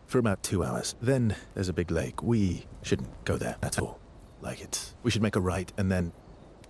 for about 2 hours. Then there's a big lake. We shouldn't go there at all. We should make a right, and then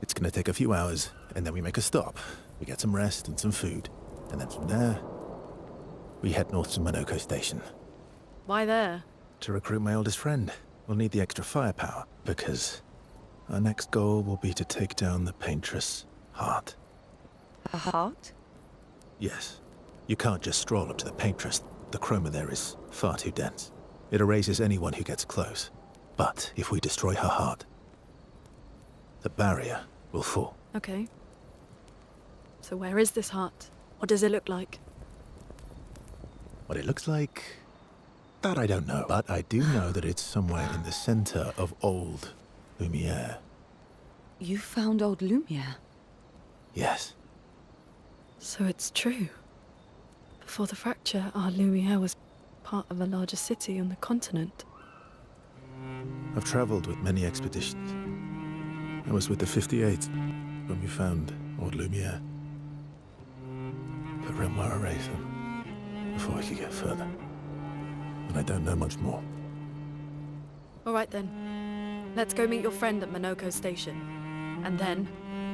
it's gonna take a few hours, and then we make a stop. We get some rest and some food, and then from there, we head north to Monoko Station. Why there? To recruit my oldest friend. We'll need the extra firepower, because our next goal will be to take down the Paintress Heart. A heart? Yes. You can't just stroll up to the Paintress. The chroma there is far too dense. It erases anyone who gets close. But if we destroy her heart, the barrier will fall. Okay. So where is this heart? What does it look like? What it looks like, that I don't know. But I do know that it's somewhere in the center of old Lumiere. You found old Lumiere? Yes. So it's true. Before the fracture, our Lumiere was part of a larger city on the continent. I've traveled with many expeditions. I was with the 58th when we found old Lumiere. But Renoir erased them before we could get further. And I don't know much more. All right then. Let's go meet your friend at Monoko Station. And then,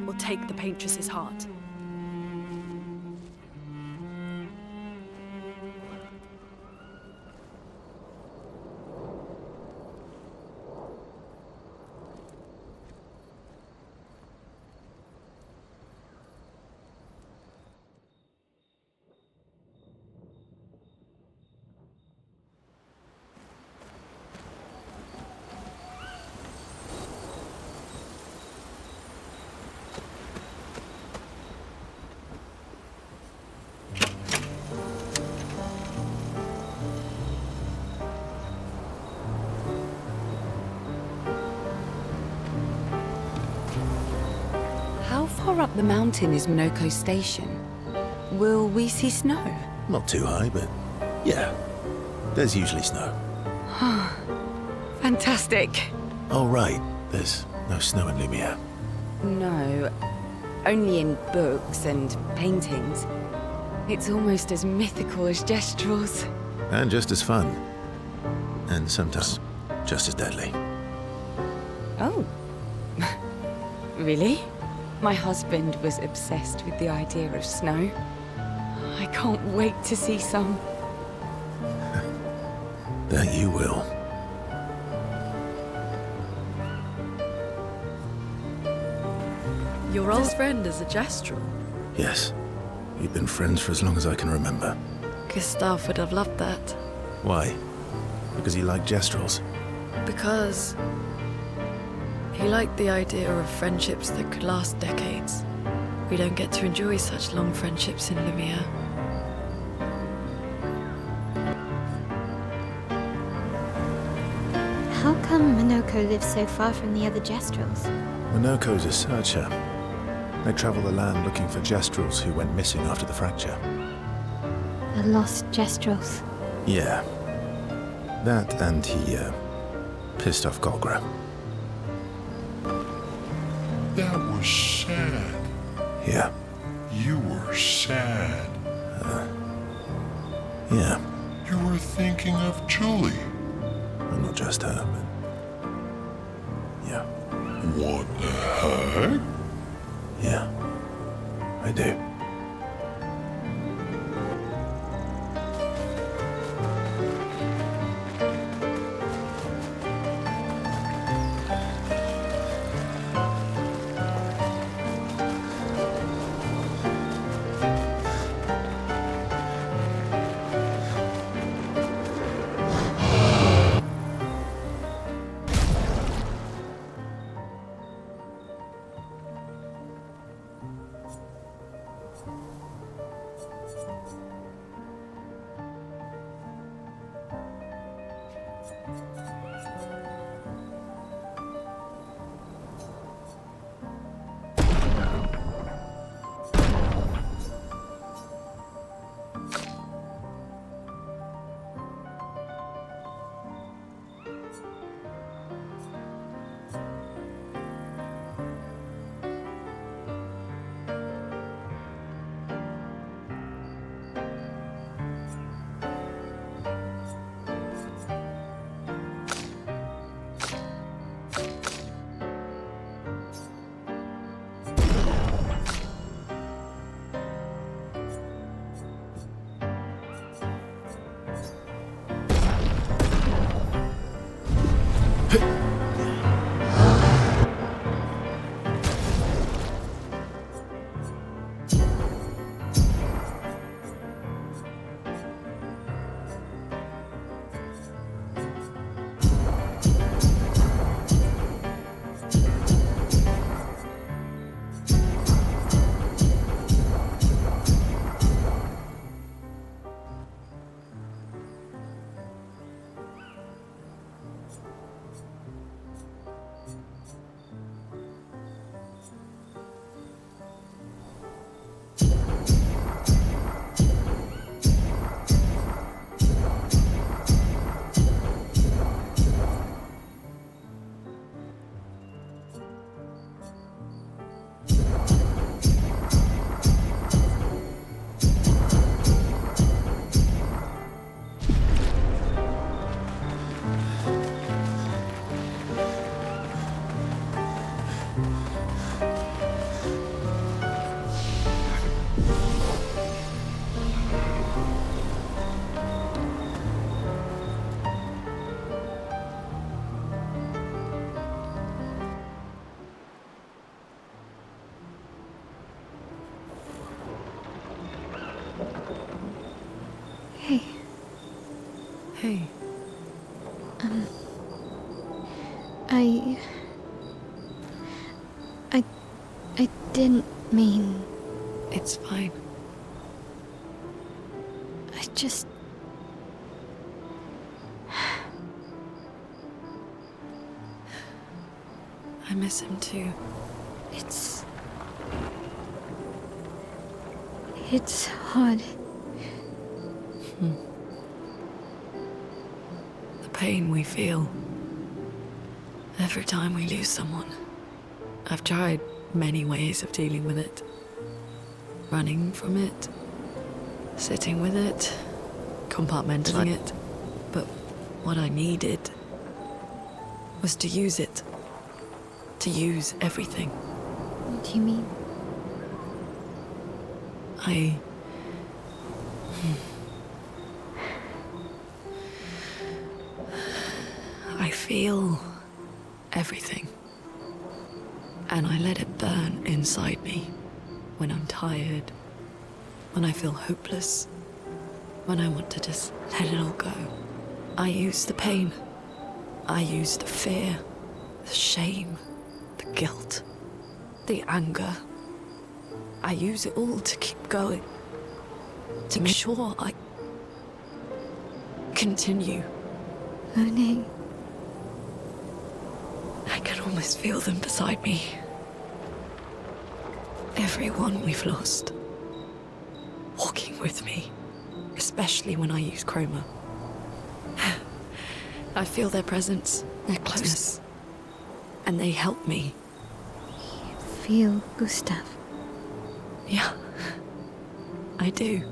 we'll take the Paintress's heart. How far up the mountain is Monoko Station? Will we see snow? Not too high, but yeah. There's usually snow. Fantastic. Oh, right. There's no snow in Lumiere. No, only in books and paintings. It's almost as mythical as Gestrels. And just as fun. And sometimes just as deadly. Oh. Really? My husband was obsessed with the idea of snow. I can't wait to see some. That you will. Your old friend is a Gestrel. Yes. We've been friends for as long as I can remember. Gustav would have loved that. Why? Because he liked Gestrels. Because he liked the idea of friendships that could last decades. We don't get to enjoy such long friendships in Lumiere. How come Monoko lives so far from the other Gestrels? Monoko's a searcher. They travel the land looking for Gestrels who went missing after the fracture. The lost Gestrels. Yeah. That and he, pissed off Golgra. That was sad. Yeah. You were sad. Yeah. You were thinking of Julie. Well, not just her, but... yeah. What the heck? Yeah. I do. Hey, Hey, I... I didn't mean... it's fine. I just... I miss him too. It's hard. The pain we feel every time we lose someone. I've tried many ways of dealing with it. Running from it, sitting with it, compartmentalizing it. But what I needed was to use it. To use everything. What do you mean? I feel everything. And I let it burn inside me when I'm tired, when I feel hopeless, when I want to just let it all go. I use the pain. I use the fear, the shame, the guilt, the anger. I use it all to keep going, to make sure I continue. Monet, I can almost feel them beside me. Everyone we've lost. Walking with me. Especially when I use chroma. I feel their presence, their closeness. And they help me. feel Gustav. Yeah. I do.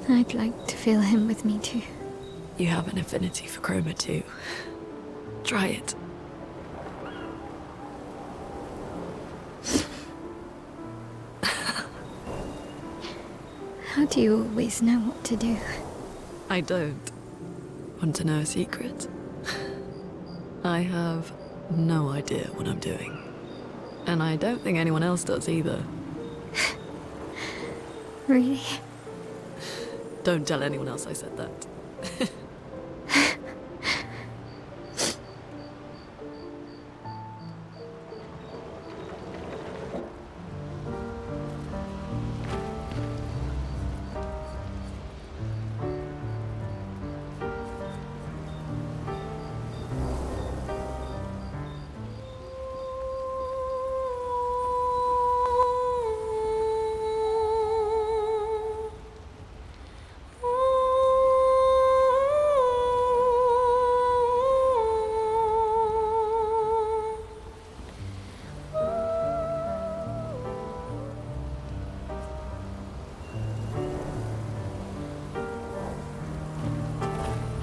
I'd like to feel him with me too. You have an affinity for chroma too. Try it. How do you always know what to do? I don't. Want to know a secret? I have no idea what I'm doing. And I don't think anyone else does either. Really? Don't tell anyone else I said that.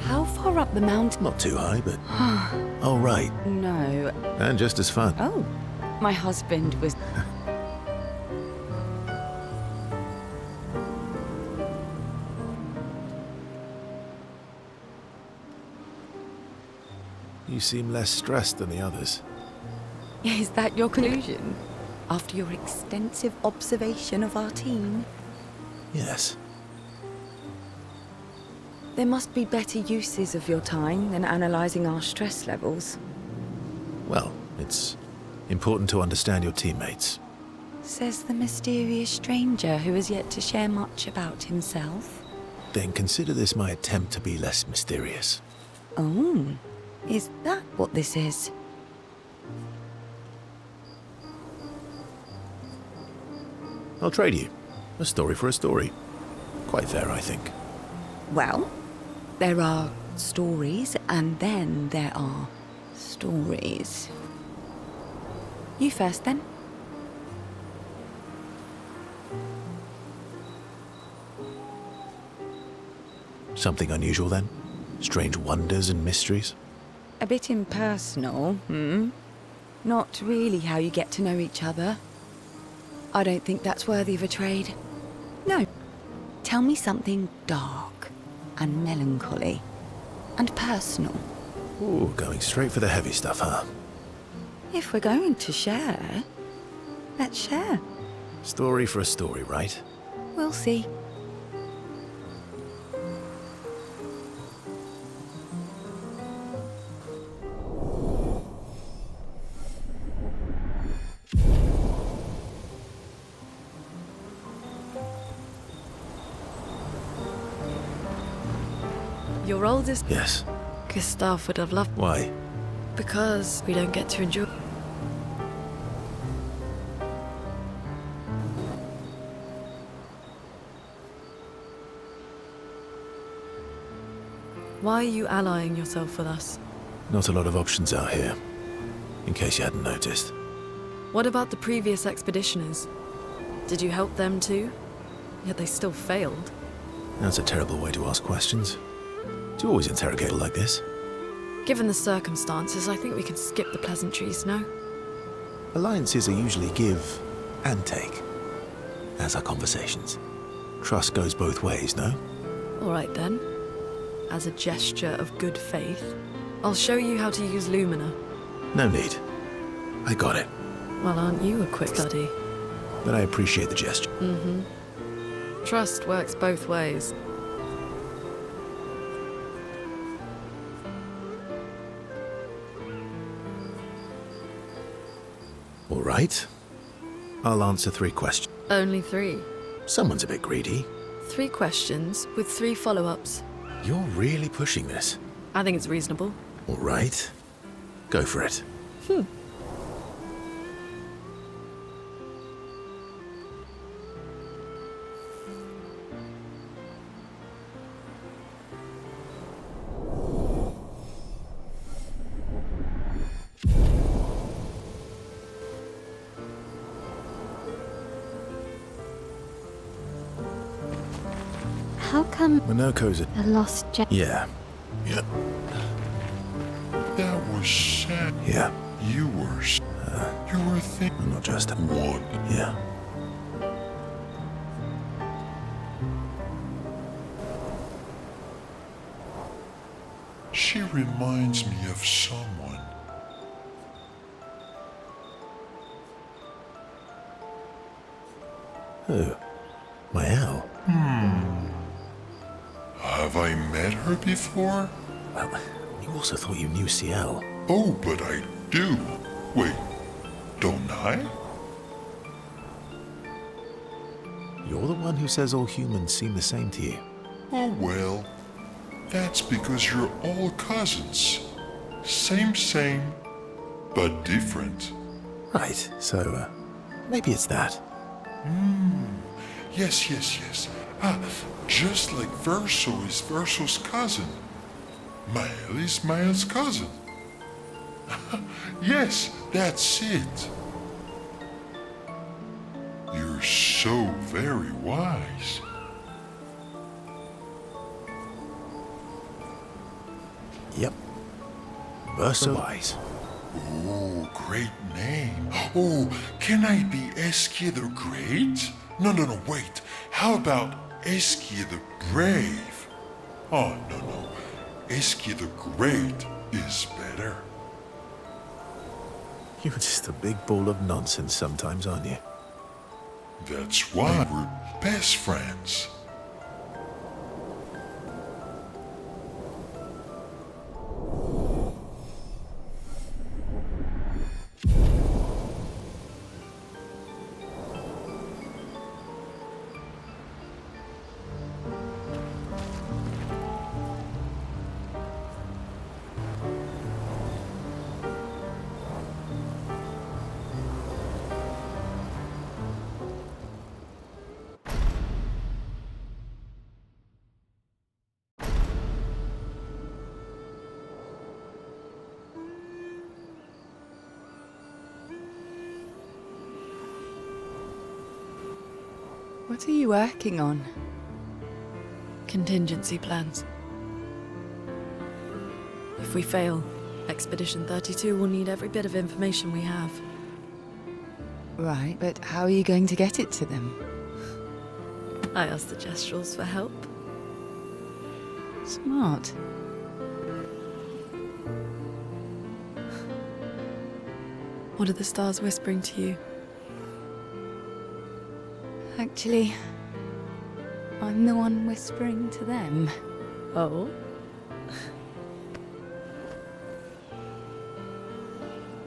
How far up the mountain? Not too high, but all right. No. And just as fun. Oh, my husband was... You seem less stressed than the others. Is that your conclusion? After your extensive observation of our team? Yes. There must be better uses of your time than analysing our stress levels. Well, it's important to understand your teammates. Says the mysterious stranger who has yet to share much about himself. Then consider this my attempt to be less mysterious. Oh, is that what this is? I'll trade you. A story for a story. Quite fair, I think. Well, there are stories, and then there are stories. You first, then. Something unusual, then? Strange wonders and mysteries? A bit impersonal, Not really how you get to know each other. I don't think that's worthy of a trade. No. Tell me something dark and melancholy and personal. Ooh, going straight for the heavy stuff, huh? If we're going to share, let's share. Story for a story, right? We'll see. Your oldest... Yes. Gustav would have loved... Why? Because we don't get to enjoy... Why are you allying yourself with us? Not a lot of options out here, in case you hadn't noticed. What about the previous expeditioners? Did you help them too? Yet they still failed. That's a terrible way to ask questions. Do you always interrogate like this? Given the circumstances, I think we can skip the pleasantries, no? Alliances are usually give and take, as are conversations. Trust goes both ways, no? All right then. As a gesture of good faith, I'll show you how to use Lumina. No need. I got it. Well, aren't you a quick study? But I appreciate the gesture. Trust works both ways. All right. I'll answer 3 questions. Only 3. Someone's a bit greedy. 3 questions with 3 follow-ups. You're really pushing this. I think it's reasonable. All right. Go for it. How come Minoko's a... a lost gem? Yeah. Yeah. That was sad. Yeah. You were thinking I'm not just... one. Yeah. She reminds me of someone. Who? My owl. Have I met her before? Well, you also thought you knew CL. Oh, but I do. Wait, don't I? You're the one who says all humans seem the same to you. Oh well, that's because you're all cousins. Same, but different. Right, so, maybe it's that. Yes. Just like Verso is Verso's cousin. Mael is Mael's cousin. Yes, that's it. You're so very wise. Yep. Versawise. Oh, great name. Oh, can I be Eskia the Great? No, wait. How about Eskia the Brave? Oh, no. Eskia the Great is better. Clair. You're just a big ball of nonsense sometimes, aren't you? That's why we're best friends. What are you working on? Contingency plans. If we fail, Expedition 32 will need every bit of information we have. Right, but how are you going to get it to them? I asked the Gestrals for help. Smart. What are the stars whispering to you? Actually, I'm the one whispering to them. Oh?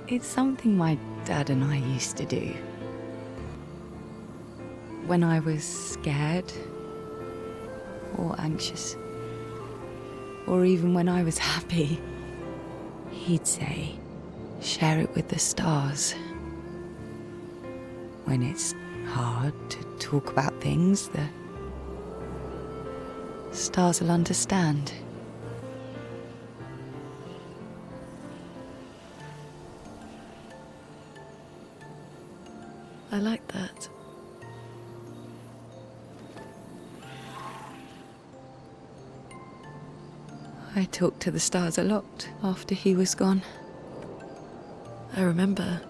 It's something my dad and I used to do. When I was scared, or anxious, or even when I was happy, he'd say, share it with the stars. When it's hard to talk about things, the stars will understand. I like that. I talked to the stars a lot after he was gone. I remember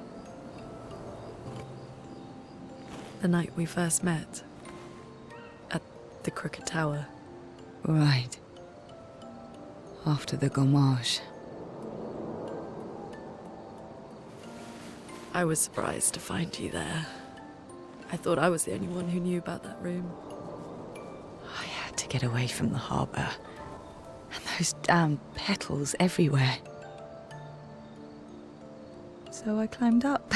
the night we first met at the Crooked Tower. Right. After the gommage. I was surprised to find you there. I thought I was the only one who knew about that room. I had to get away from the harbour. And those damn petals everywhere. So I climbed up.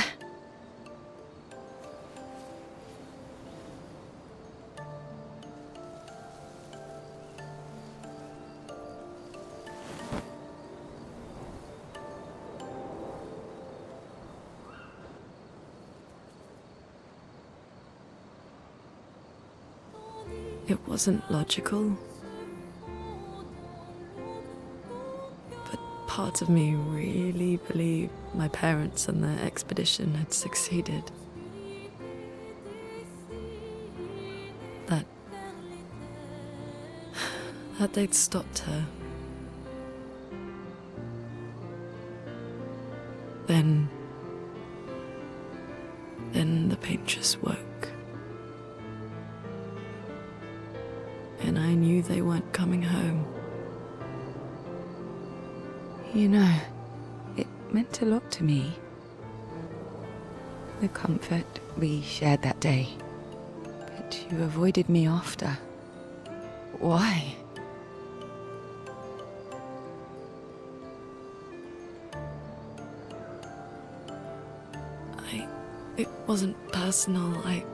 It wasn't logical. But part of me really believed my parents and their expedition had succeeded. That they'd stopped her. Then the paint just woke. And I knew they weren't coming home. You know, it meant a lot to me. The comfort we shared that day. But you avoided me after. Why? It wasn't personal. I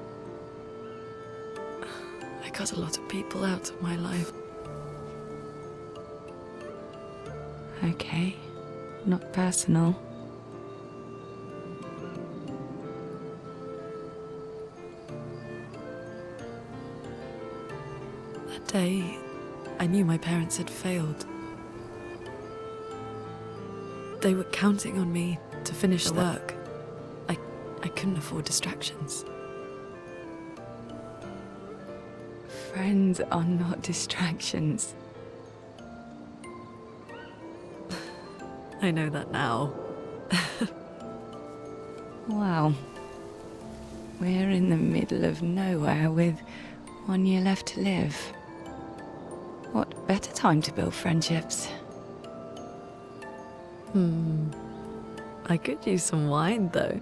cut a lot of people out of my life. Okay, not personal. That day, I knew my parents had failed. They were counting on me to finish the work. I couldn't afford distractions. Friends are not distractions. I know that now. Wow. We're in the middle of nowhere with 1 year left to live. What better time to build friendships? I could use some wine, though.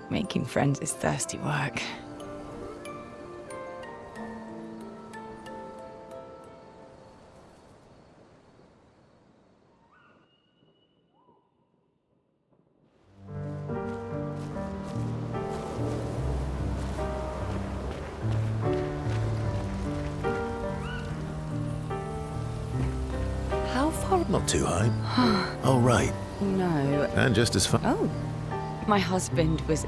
Making friends is thirsty work. How far? Not too high. Oh, right. No. And just as far. Oh. My husband was...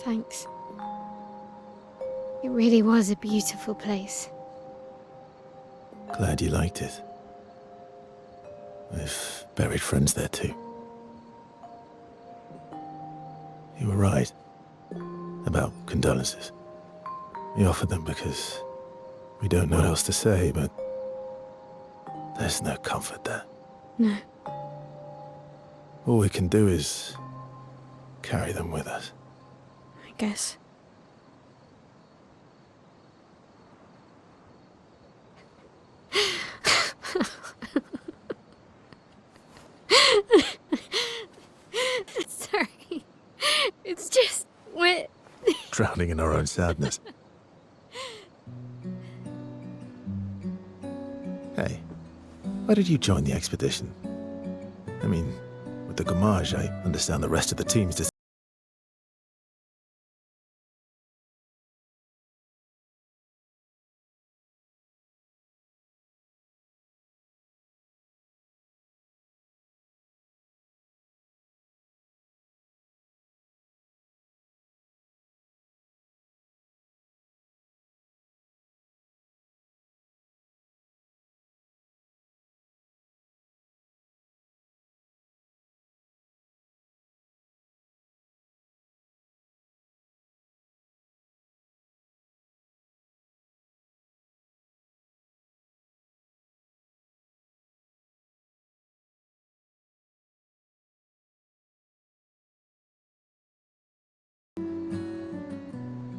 Thanks. It really was a beautiful place. Glad you liked it. We've buried friends there too. You were right about condolences. We offered them because we don't know what else to say, but there's no comfort there. No. All we can do is carry them with us. I guess. Sorry. It's just wet. Drowning in our own sadness. Hey, why did you join the expedition? I mean, with the Gommage, I understand the rest of the team's decision.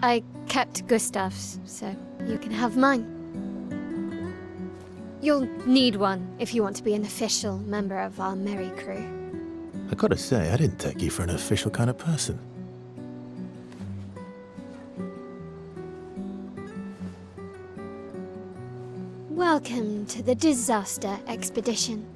I kept Gustav's, so you can have mine. You'll need one if you want to be an official member of our merry crew. I gotta say, I didn't take you for an official kind of person. Welcome to the disaster expedition.